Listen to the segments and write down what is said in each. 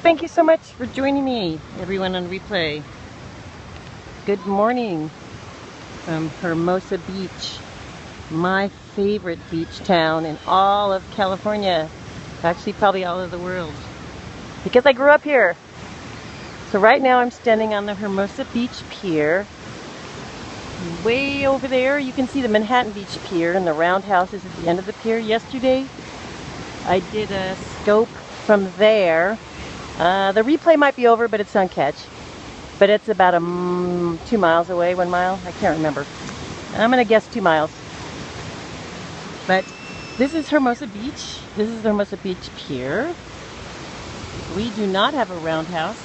Thank you so much for joining me, everyone on replay. Good morning from Hermosa Beach, my favorite beach town in all of California. Actually, probably all of the world, because I grew up here. So right now I'm standing on the Hermosa Beach Pier. Way over there, you can see the Manhattan Beach Pier, and the roundhouse is at the end of the pier. Yesterday, I did a scope from there. The replay might be over, but it's on catch. But it's about 2 miles away, 1 mile, I can't remember. I'm gonna guess 2 miles. But this is Hermosa Beach. This is the Hermosa Beach Pier. We do not have a roundhouse.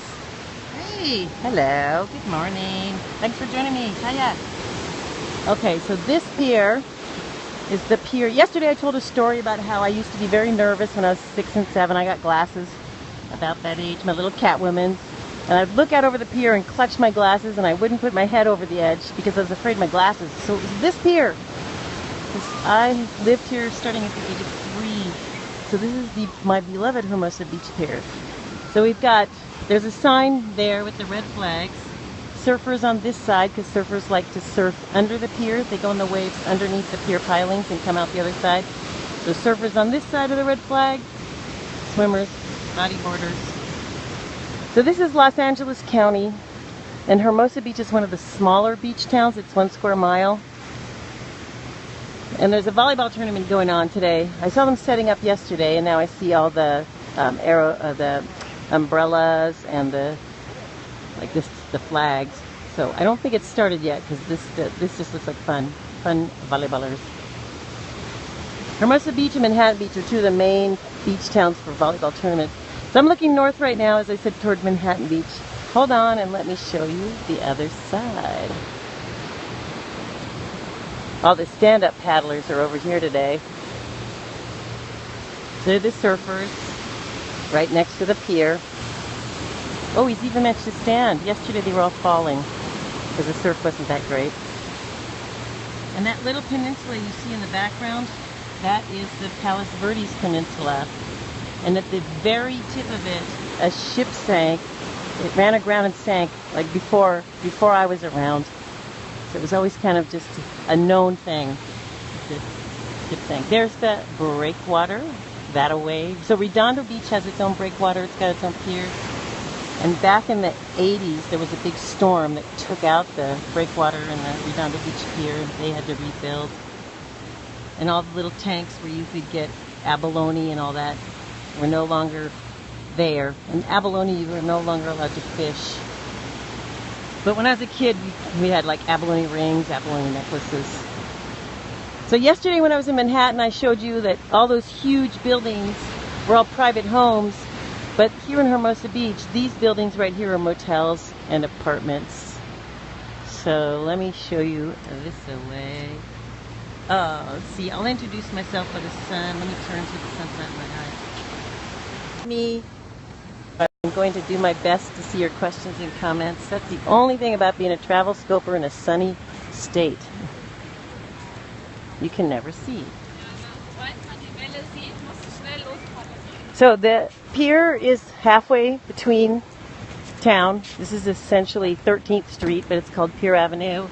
Hey, hello, good morning. Thanks for joining me. Hiya. Okay, so this pier is the pier. Yesterday I told a story about how I used to be very nervous when I was 6 and 7. I got glasses about that age, my little Catwoman. And I'd look out over the pier and clutch my glasses, and I wouldn't put my head over the edge because I was afraid of my glasses. So it was this pier. I lived here starting at the age of 3. So this is my beloved Hermosa Beach Pier. So there's a sign there with the red flags. Surfers on this side, because surfers like to surf under the pier. They go in the waves underneath the pier pilings and come out the other side. So surfers on this side of the red flag, swimmers, bodyboarders. So this is Los Angeles County, and Hermosa Beach is one of the smaller beach towns. It's 1 square mile. And there's a volleyball tournament going on today. I saw them setting up yesterday, and now I see all the the umbrellas and the flags. So I don't think it's started yet, because this just looks like fun volleyballers. Hermosa Beach and Manhattan Beach are two of the main beach towns for volleyball tournaments. So I'm looking north right now, as I said, toward Manhattan Beach. Hold on and let me show you the other side. All the stand-up paddlers are over here today. They're the surfers right next to the pier. Oh, he's even managed to stand. Yesterday they were all falling because the surf wasn't that great. And that little peninsula you see in the background, that is the Palos Verdes Peninsula. And at the very tip of it, a ship sank. It ran aground and sank, like before I was around. So it was always kind of just a known thing. This ship sank. There's the breakwater, that away. So Redondo Beach has its own breakwater. It's got its own piers. And back in the 80s, there was a big storm that took out the breakwater and the Redondo Beach Pier, and they had to rebuild. And all the little tanks where you could get abalone and all that were no longer there. And abalone, you were no longer allowed to fish. But when I was a kid, we had like abalone rings, abalone necklaces. So yesterday when I was in Manhattan, I showed you that all those huge buildings were all private homes. But here in Hermosa Beach, these buildings right here are motels and apartments. So let me show you this away. Oh, let's see. I'll introduce myself by the sun. Let me turn to the sunset in my eye. I'm going to do my best to see your questions and comments. That's the only thing about being a travel scoper in a sunny state. You can never see. So the pier is halfway between town. This is essentially 13th Street, but it's called Pier Avenue.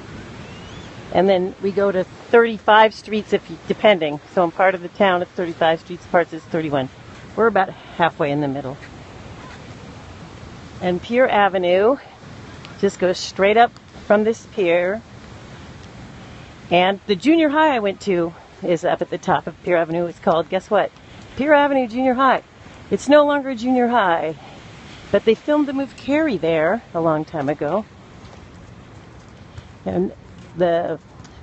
And then we go to 35 streets, depending. So in part of the town it's 35 streets, parts is 31. We're about halfway in the middle. And Pier Avenue just goes straight up from this pier. And the junior high I went to is up at the top of Pier Avenue. It's called, guess what? Pier Avenue Junior High. It's no longer a junior high, but they filmed the movie Carrie there a long time ago. And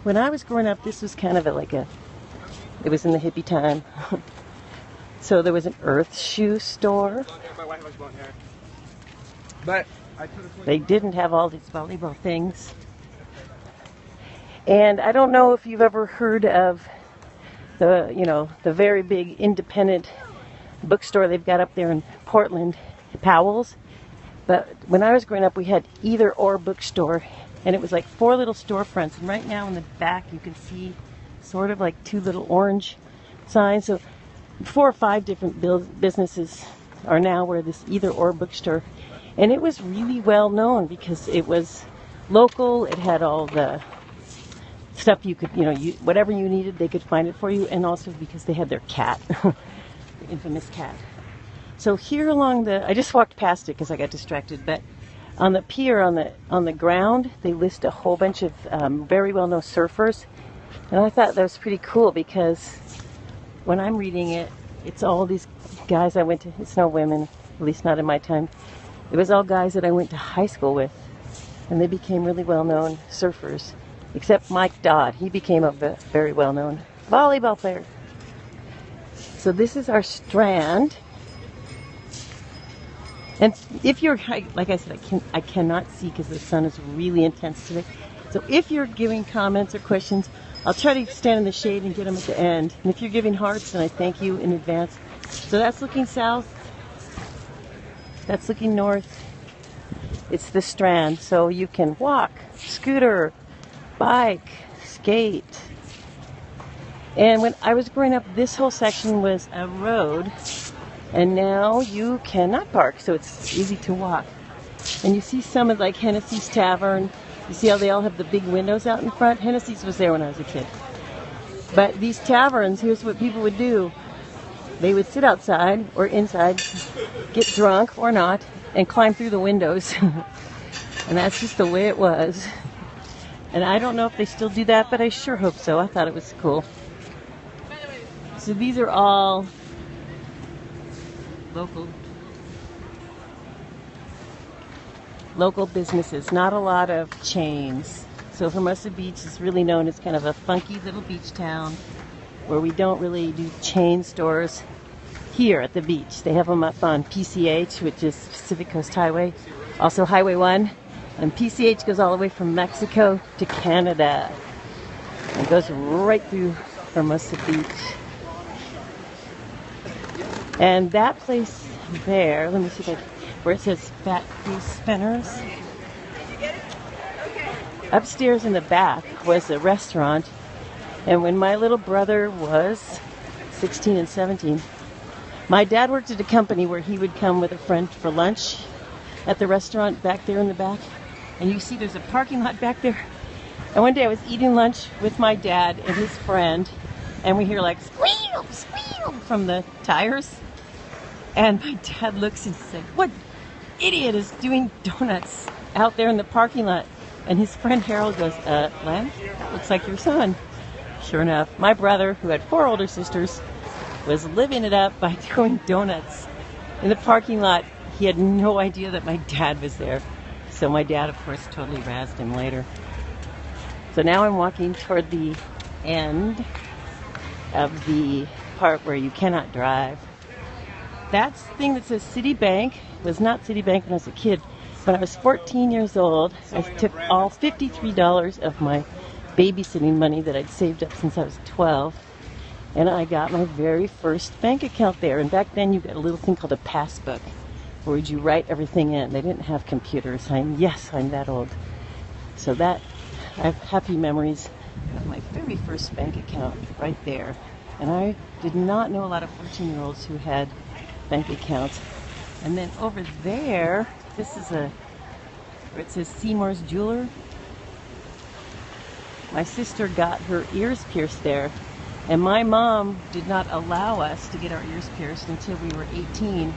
when I was growing up, this was kind of it was in the hippie time. So there was an Earth shoe store. But they didn't have all these volleyball things. And I don't know if you've ever heard of the very big independent bookstore they've got up there in Portland, Powell's. But when I was growing up, we had Either Or bookstore, and it was like 4 little storefronts. And right now in the back, you can see sort of like 2 little orange signs. So 4 or 5 different businesses are now where this Either Or bookstore, and it was really well known because it was local. It had all the stuff you could, whatever you needed, they could find it for you, and also because they had their cat, the infamous cat. So here along I just walked past it because I got distracted, but on the pier, on the ground, they list a whole bunch of very well-known surfers, and I thought that was pretty cool because when I'm reading it, it's all these guys I went to. It's no women, at least not in my time. It was all guys that I went to high school with, and they became really well-known surfers. Except Mike Dodd, he became a very well-known volleyball player. So this is our strand. And if you're, like I said, I cannot see because the sun is really intense today. So if you're giving comments or questions, I'll try to stand in the shade and get them at the end. And if you're giving hearts, then I thank you in advance. So that's looking south. That's looking north. It's the strand. So you can walk, scooter, bike, skate. And when I was growing up, this whole section was a road. And now you cannot park, so it's easy to walk. And you see some of like Hennessy's Tavern. You see how they all have the big windows out in front? Hennessy's was there when I was a kid. But these taverns, here's what people would do. They would sit outside or inside, get drunk or not, and climb through the windows. And that's just the way it was. And I don't know if they still do that, but I sure hope so. I thought it was cool. So these are all local businesses, not a lot of chains. So Hermosa Beach is really known as kind of a funky little beach town where we don't really do chain stores here at the beach. They have them up on PCH, which is Pacific Coast Highway, also Highway 1, and PCH goes all the way from Mexico to Canada. It goes right through Hermosa Beach. And that place there, let me see if I can, where it says Fat Cruise Spinners. Upstairs in the back was a restaurant. And when my little brother was 16 and 17, my dad worked at a company where he would come with a friend for lunch at the restaurant back there in the back. And you see there's a parking lot back there. And one day I was eating lunch with my dad and his friend, and we hear like squeal, squeal from the tires. And my dad looks and said, "What idiot is doing donuts out there in the parking lot?" And his friend Harold goes, Len, that looks like your son. Sure enough, my brother, who had 4 older sisters, was living it up by doing donuts in the parking lot. He had no idea that my dad was there. So my dad, of course, totally razzed him later. So now I'm walking toward the end of the part where you cannot drive. That thing that says Citibank was not Citibank when I was a kid. When I was 14 years old, I took all $53 of my babysitting money that I'd saved up since I was 12, and I got my very first bank account there. And back then you got a little thing called a passbook, where you write everything in. They didn't have computers. I'm that old. So that, I have happy memories of my very first bank account right there. And I did not know a lot of 14-year-olds who had bank accounts. And then over there, this is where it says Seymour's Jeweler. My sister got her ears pierced there, and my mom did not allow us to get our ears pierced until we were 18.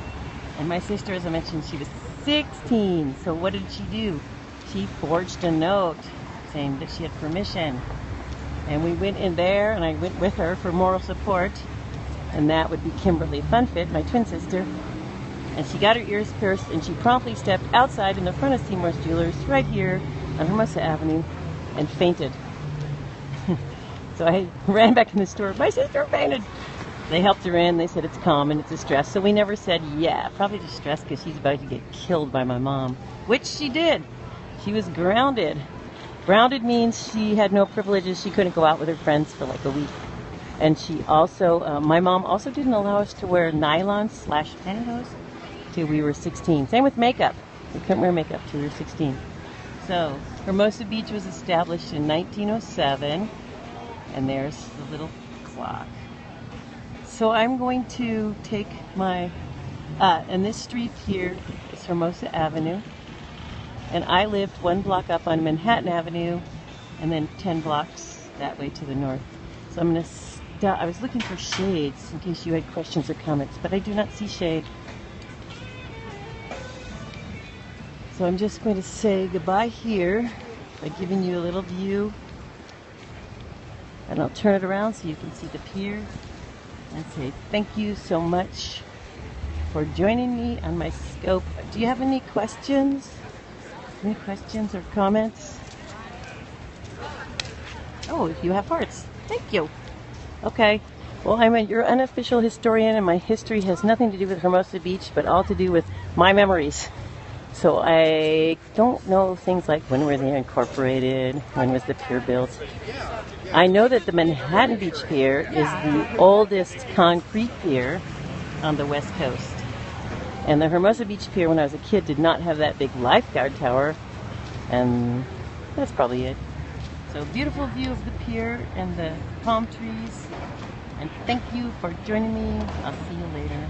And my sister, as I mentioned, she was 16. So what did she do? She forged a note saying that she had permission. And we went in there, and I went with her for moral support. And that would be AlexandraFunFit, my twin sister. And she got her ears pierced, and she promptly stepped outside in the front of Seymour's Jewelers right here on Hermosa Avenue and fainted. So I ran back in the store. My sister fainted. They helped her in. They said it's common, it's a stress. So we never said, yeah, probably just stress because she's about to get killed by my mom, which she did. She was grounded. Grounded means she had no privileges. She couldn't go out with her friends for like a week. And she also, my mom also didn't allow us to wear nylon/pantyhose till we were 16. Same with makeup. We couldn't wear makeup till we were 16. So Hermosa Beach was established in 1907. And there's the little clock. So I'm going to take my And this street here is Hermosa Avenue. And I lived 1 block up on Manhattan Avenue and then 10 blocks that way to the north. So I'm going to stop. I was looking for shades in case you had questions or comments, but I do not see shade. So I'm just going to say goodbye here by giving you a little view. And I'll turn it around so you can see the pier and say thank you so much for joining me on my scope. Do you have any questions? Any questions or comments? Oh, you have hearts. Thank you. Okay. Well, I'm your unofficial historian, and my history has nothing to do with Hermosa Beach, but all to do with my memories. So I don't know things like when were they incorporated, when was the pier built. I know that the Manhattan Beach Pier is the oldest concrete pier on the West Coast. And the Hermosa Beach Pier, when I was a kid, did not have that big lifeguard tower. And that's probably it. So beautiful view of the pier and the palm trees. And thank you for joining me. I'll see you later.